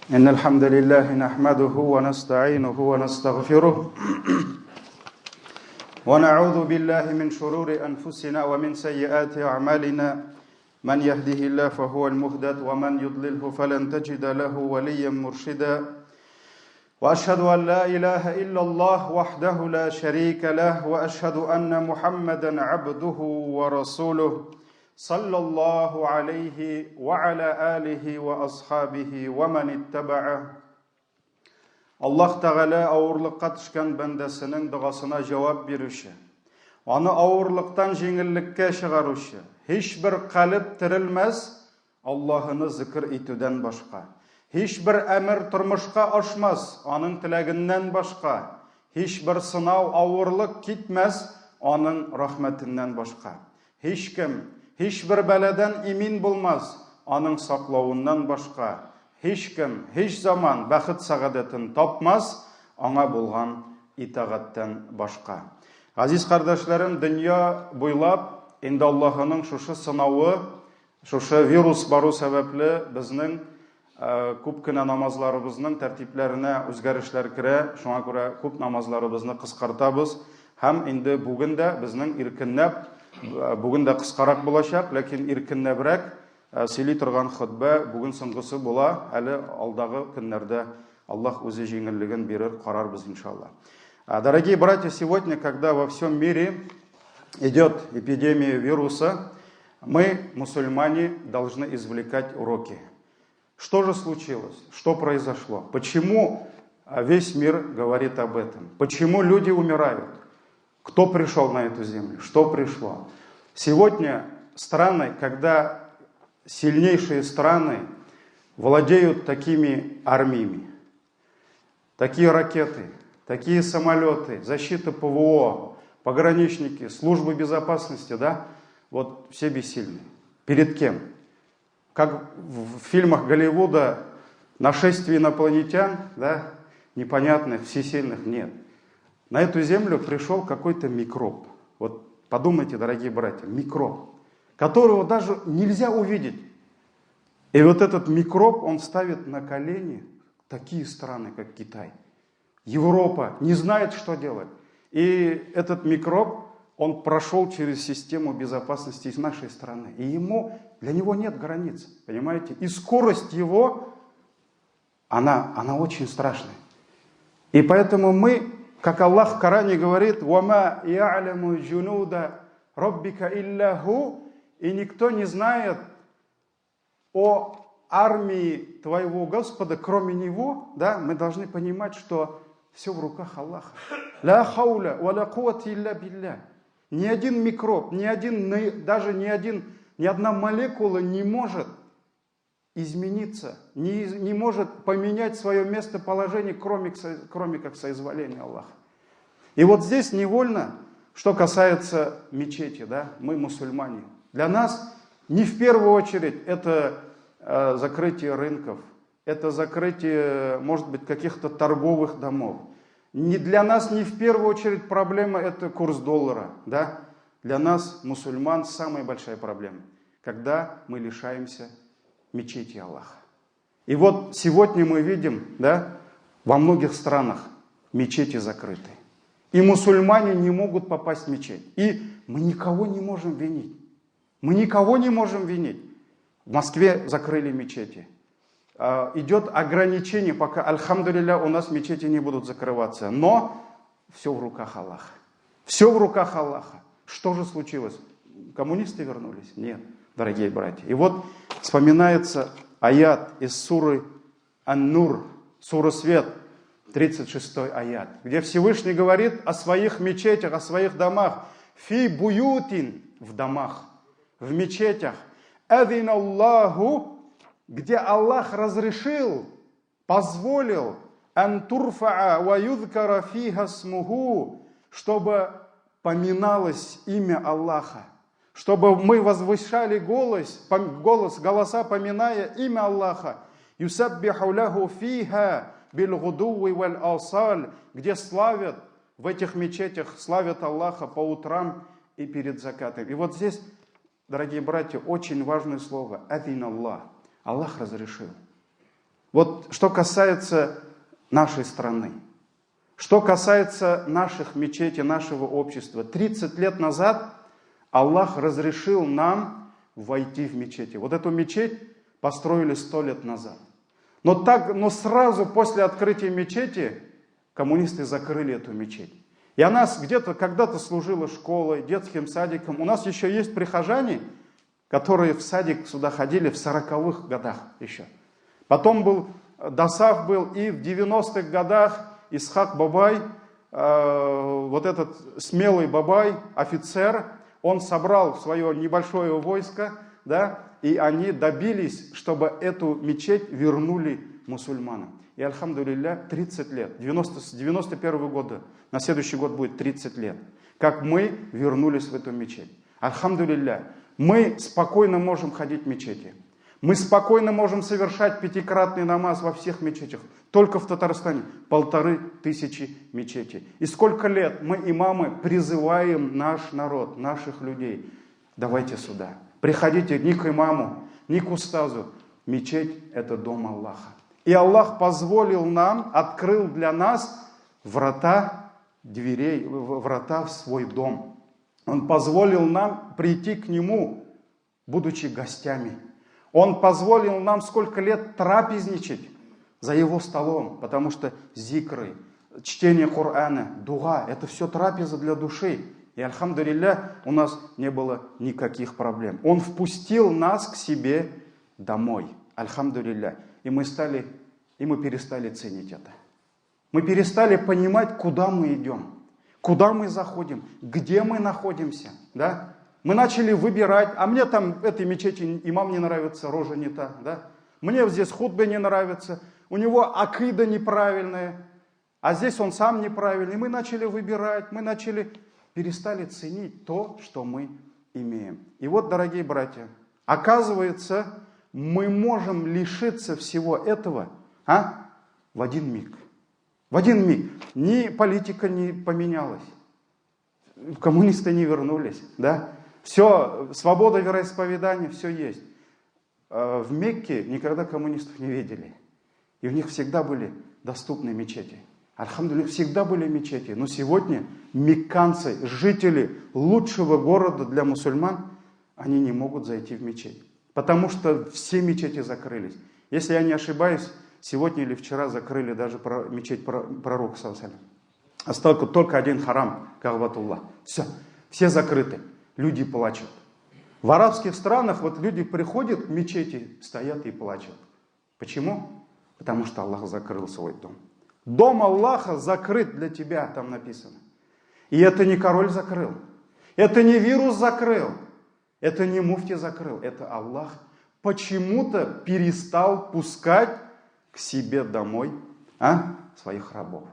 إن الحمد لله نحمده ونستعينه ونستغفره ونعوذ بالله من شرور أنفسنا ومن سيئات أعمالنا من يهده الله فهو المهتد ومن يضلله فلن تجد له وليا مرشدا وأشهد أن لا إله إلا الله وحده لا شريك له وأشهد أن محمدا عبده ورسوله صلى الله عليه وعلى آله وأصحابه ومن اتبعه. Аллах Тағала ауырлыққа түшкен бәндесінің дұғасына жауап беруші, оны ауырлықтан жеңілдікке шығарушы, ешбір қалып тірілмес Аллахыны зікір етуден башқа. Ешбір әмір тұрмышқа ашмас, оның тілегінен башқа. Ешбір сынау ауырлық кетмес, оның рахметінен башқа. Ешбір бәледен имин болмас, оның сақлауынан башқа. Ешкім, еш заман бақыт сағадетін тапмас, аңа болған итағаттан башқа. Азиз қардашларым, дүния бойлап, енді Аллахының шушы сынауы, шушы вирус бару сәбәплі біздің көп кіна намазларыбызның тәртипләріне үзгәрешләр кірә, шуңа күрә көп намазларыбызны қысқартабыз. Һәм инде бүген дә безнең иркенләп, бүген дә қысқарак булачак, ләкин иркенләбрәк сөйли торган хутба бүген соңгысы була. Әле алдағы көннәрдә Аллах үзе җиңеллеген бирер, карарбыз иншаллах. Дорогие братья, сегодня, когда во всем мире идет эпидемия вируса, мы, мусульмане, должны извлекать уроки. Что же случилось? Что произошло? Почему весь мир говорит об этом? Почему люди умирают? Кто пришел на эту землю? Что пришло? Сегодня страны, когда сильнейшие страны владеют такими армиями, такие ракеты, такие самолеты, защита ПВО, пограничники, службы безопасности, да, вот все бессильны. Перед кем? Как в фильмах Голливуда нашествие инопланетян, да, непонятных, всесильных, нет. На эту землю пришел какой-то микроб. Вот подумайте, дорогие братья, микроб, которого даже нельзя увидеть. И вот этот микроб, он ставит на колени такие страны, как Китай. Европа не знает, что делать. И этот микроб, он прошел через систему безопасности нашей страны. И для него нет границ, понимаете? И скорость его, она очень страшная. И поэтому мы, как Аллах в Коране говорит, «Вама я'ляму джунуда роббика илляху», и никто не знает о армии твоего Господа, кроме Него, да, мы должны понимать, что все в руках Аллаха. «Ла хауля ва ла куввата илля билля». Ни один микроб, ни одна молекула не может измениться, не может поменять свое местоположение, кроме как соизволения Аллаха. И вот здесь невольно, что касается мечети, да, мы мусульмане. Для нас не в первую очередь это закрытие рынков, это закрытие, может быть, каких-то торговых домов. Для нас не в первую очередь проблема это курс доллара, да. Для нас, мусульман, самая большая проблема, когда мы лишаемся мечети Аллаха. И вот сегодня мы видим, да, во многих странах мечети закрыты. И мусульмане не могут попасть в мечеть. И мы никого не можем винить. Мы никого не можем винить. В Москве закрыли мечети. Идет ограничение, пока, альхамдулилля, у нас мечети не будут закрываться. Но все в руках Аллаха. Все в руках Аллаха. Что же случилось? Коммунисты вернулись? Нет, дорогие братья. И вот вспоминается аят из суры Ан-Нур, сура Свет, 36-й аят, где Всевышний говорит о своих мечетях, о своих домах. Фи буютин, в домах, в мечетях. Адин Аллаху, где Аллах разрешил, позволил, ан турфаа ва юдкара фиха смуху, чтобы поминалось имя Аллаха, чтобы мы возвышали голоса, поминая имя Аллаха. Юсаббиху лаху фиха билгудуви валь асаль, где славят, в этих мечетях славят Аллаха по утрам и перед закатом. И вот здесь, дорогие братья, очень важное слово. Адин Аллах. Аллах разрешил. Вот что касается нашей страны, что касается наших мечетей, нашего общества. 30 лет назад Аллах разрешил нам войти в мечети. Вот эту мечеть построили 100 лет назад. Но сразу после открытия мечети коммунисты закрыли эту мечеть. И она где-то когда-то служила школой, детским садиком. У нас еще есть прихожане, которые в садик сюда ходили в 40-х годах еще. Потом был Досаф был, и в 90-х годах Исхак Бабай, вот этот смелый Бабай, офицер, он собрал свое небольшое войско, да, и они добились, чтобы эту мечеть вернули мусульманам. И, альхамдулилля, 30 лет, с 91 года, на следующий год будет 30 лет, как мы вернулись в эту мечеть. Альхамдулилля, мы спокойно можем ходить в мечети. Мы спокойно можем совершать 5-кратный намаз во всех мечетях. Только в Татарстане 1500 мечетей. И сколько лет мы, имамы, призываем наш народ, наших людей. Давайте сюда. Приходите ни к имаму, ни к устазу. Мечеть – это дом Аллаха. И Аллах позволил нам, открыл для нас врата дверей, врата в свой дом. Он позволил нам прийти к Нему, будучи гостями. Он позволил нам сколько лет трапезничать за Его столом, потому что зикры, чтение Корана, дуга – это все трапеза для души. И, альхамдулилля, у нас не было никаких проблем. Он впустил нас к себе домой. Альхамдулилля. И мы перестали ценить это. Мы перестали понимать, куда мы идем, куда мы заходим, где мы находимся. Да? Мы начали выбирать, а мне там в этой мечети имам не нравится, рожа не та. Да? Мне здесь хутбе не нравится, у него акида неправильная, а здесь он сам неправильный. Мы начали выбирать, перестали ценить то, что мы имеем. И вот, дорогие братья, оказывается, мы можем лишиться всего этого в один миг. В один миг. Ни политика не поменялась, коммунисты не вернулись, да? Все, свобода вероисповедания, все есть. В Мекке никогда коммунистов не видели. И у них всегда были доступны мечети. Альхамдулилля, всегда были мечети. Но сегодня мекканцы, жители лучшего города для мусульман, они не могут зайти в мечеть. Потому что все мечети закрылись. Если я не ошибаюсь, сегодня или вчера закрыли даже мечеть пророка ﷺ. Остался только один харам, Ка'батуллах. Все закрыты. Люди плачут. В арабских странах вот люди приходят к мечети, стоят и плачут. Почему? Потому что Аллах закрыл свой дом. Дом Аллаха закрыт для тебя, там написано. И это не король закрыл. Это не вирус закрыл. Это не муфти закрыл. Это Аллах почему-то перестал пускать к себе домой своих рабов.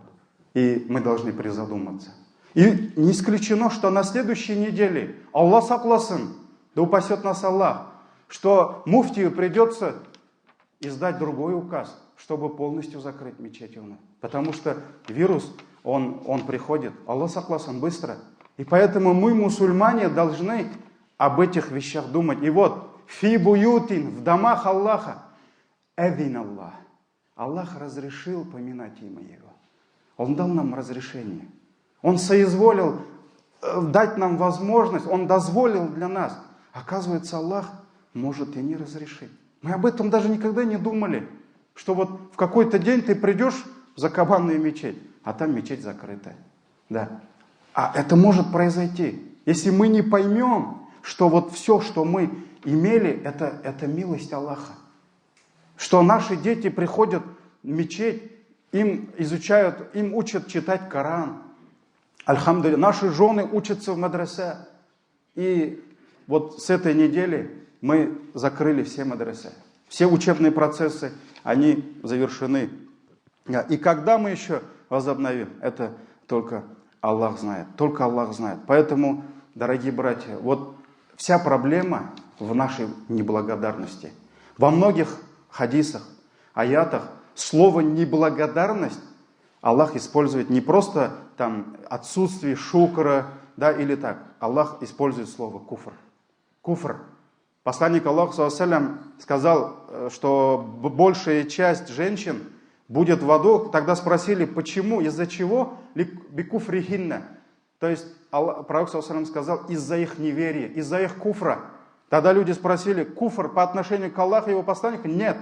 И мы должны призадуматься. И не исключено, что на следующей неделе, Аллах сакласын, да упасет нас Аллах, что муфтию придется издать другой указ, чтобы полностью закрыть мечети. Потому что вирус, он приходит, Аллах сакласын, быстро. И поэтому мы, мусульмане, должны об этих вещах думать. И вот, фи буютин, в домах Аллаха, эдин Аллах. Аллах разрешил поминать имя Его. Он дал нам разрешение. Он соизволил дать нам возможность, Он дозволил для нас. Оказывается, Аллах может и не разрешить. Мы об этом даже никогда не думали, что вот в какой-то день ты придешь в закабанную мечеть, а там мечеть закрытая. Да. А это может произойти, если мы не поймем, что вот все, что мы имели, это милость Аллаха. Что наши дети приходят в мечеть, им изучают, им учат читать Коран. Альхамдулилля, наши жены учатся в мадресе. И вот с этой недели мы закрыли все мадресе. Все учебные процессы, они завершены. И когда мы еще возобновим, это только Аллах знает. Только Аллах знает. Поэтому, дорогие братья, вот вся проблема в нашей неблагодарности. Во многих хадисах, аятах слово «неблагодарность» Аллах использует не просто там отсутствие шукра, да, или так. Аллах использует слово «куфр». Куфр. Посланник Аллаха ﷺ сказал, что большая часть женщин будет в аду. Тогда спросили, почему, из-за чего? Бикуфрихинна. То есть пророк ﷺ сказал, из-за их неверия, из-за их куфра. Тогда люди спросили, куфр по отношению к Аллаху и его посланнику? Нет.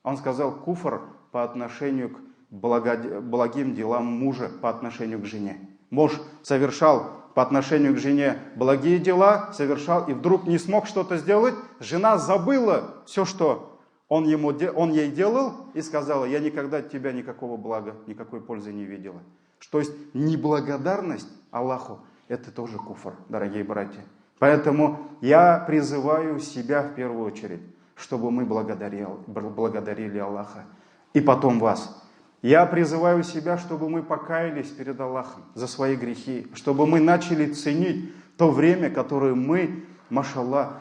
Он сказал, куфр по отношению к благим делам мужа, по отношению к жене. Муж совершал по отношению к жене благие дела, совершал и вдруг не смог что-то сделать. Жена забыла все, что он ей делал, и сказала, я никогда от тебя никакого блага, никакой пользы не видела. То есть неблагодарность Аллаху – это тоже куфр, дорогие братья. Поэтому я призываю себя в первую очередь, чтобы мы благодарили Аллаха, и потом вас. Я призываю себя, чтобы мы покаялись перед Аллахом за свои грехи, чтобы мы начали ценить то время, которое мы, машаллах,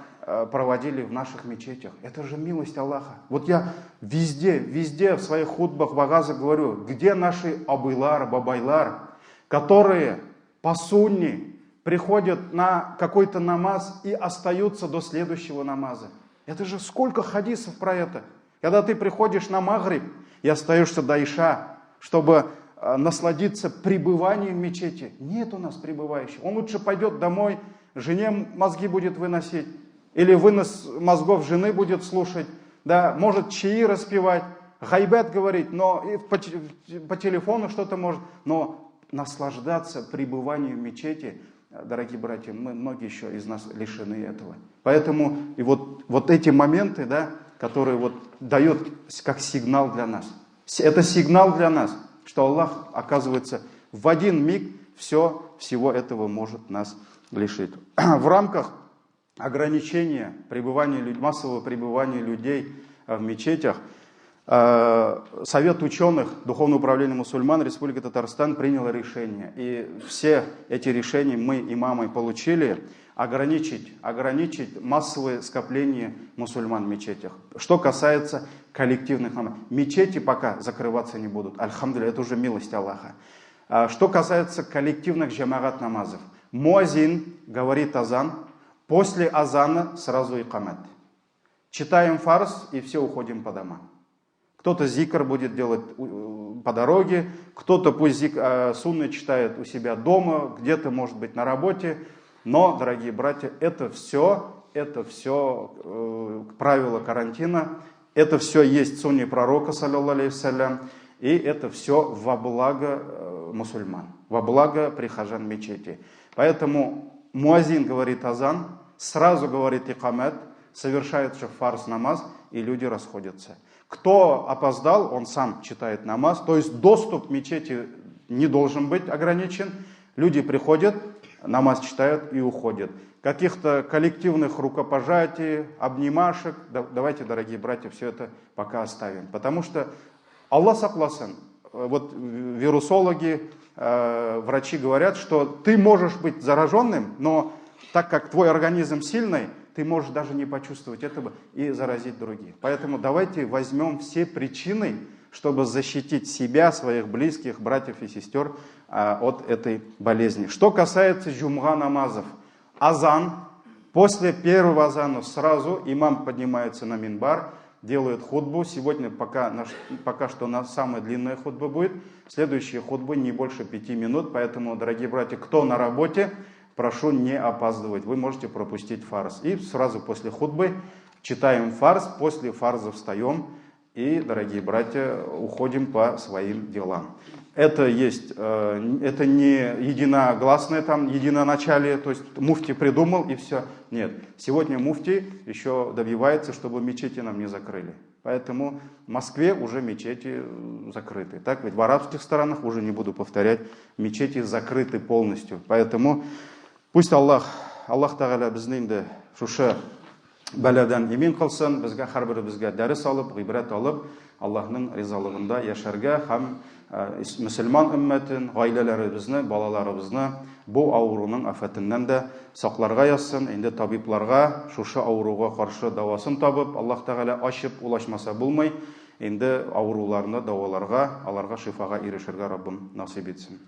проводили в наших мечетях. Это же милость Аллаха. Вот я везде в своих хутбах, вагазах говорю, где наши абайлар, бабайлар, которые по сунне приходят на какой-то намаз и остаются до следующего намаза. Это же сколько хадисов про это. Когда ты приходишь на магриб и остаешься до иша, чтобы насладиться пребыванием в мечети. Нет у нас пребывающих. Он лучше пойдет домой, жене мозги будет выносить, или вынос мозгов жены будет слушать, да, может чаи распевать, гайбет говорить, но и по телефону что-то может, но наслаждаться пребыванием в мечети, дорогие братья, многие еще из нас лишены этого. Поэтому и вот эти моменты, да, которые вот дают как сигнал для нас. Это сигнал для нас, что Аллах, оказывается, в один миг всего этого может нас лишить. В рамках ограничения массового пребывания людей в мечетях, Совет ученых Духовного управления мусульман Республики Татарстан принял решение. И все эти решения мы, имамы, получили ограничить массовое скопление мусульман в мечетях. Что касается коллективных намазов. Мечети пока закрываться не будут. Альхамдулилля, это уже милость Аллаха. Что касается коллективных джамагат намазов. Муазин говорит азан, после азана сразу икамат. Читаем фарз и все уходим по домам. Кто-то зикр будет делать по дороге, кто-то пусть сунны читает у себя дома, где-то, может быть, на работе. Но, дорогие братья, это все правила карантина, это все есть в сунне пророка, саллаллаху алейхи вассалям, и это все во благо мусульман, во благо прихожан мечети. Поэтому муазин говорит азан, сразу говорит икамат, совершает фарз намаз, и люди расходятся. Кто опоздал, он сам читает намаз, то есть доступ к мечети не должен быть ограничен. Люди приходят, намаз читают и уходят. Каких-то коллективных рукопожатий, обнимашек, давайте, дорогие братья, все это пока оставим. Потому что Аллах сакласын, вот вирусологи, врачи говорят, что ты можешь быть зараженным, но так как твой организм сильный, ты можешь даже не почувствовать этого и заразить других. Поэтому давайте возьмем все причины, чтобы защитить себя, своих близких, братьев и сестер от этой болезни. Что касается джумга намазов. Азан. После первого азана сразу имам поднимается на минбар, делает хутбу. Сегодня пока что самая длинная хутба будет. Следующие хутбы не больше 5 минут. Поэтому, дорогие братья, кто на работе, прошу не опаздывать, вы можете пропустить фарз. И сразу после хутбы читаем фарз, после фарза встаем и, дорогие братья, уходим по своим делам. Это не единогласное, единоначалие, то есть муфти придумал и все. Нет, сегодня муфти еще добивается, чтобы мечети нам не закрыли. Поэтому в Москве уже мечети закрыты. Так ведь в арабских странах, уже не буду повторять, мечети закрыты полностью. Поэтому пусть Аллах Тағала бізді енді шушы бәләдән емин қылсын, бізге һәрбірімізге дәріс алып, ғибрат алып, Аллахның ризалығында яшәргә һәм мөселман өммәтен, гаиләләребезне, балаларыбызны бу авыруның афәтеннән дә сакларга язсын. Инде табибларга шушы авыруга каршы дәвасын табып, Аллах Тәгалә ачып улашмаса булмый. Инде авыруларны дәваларга, аларга шифага ирешергә Раббым насыйп итсен.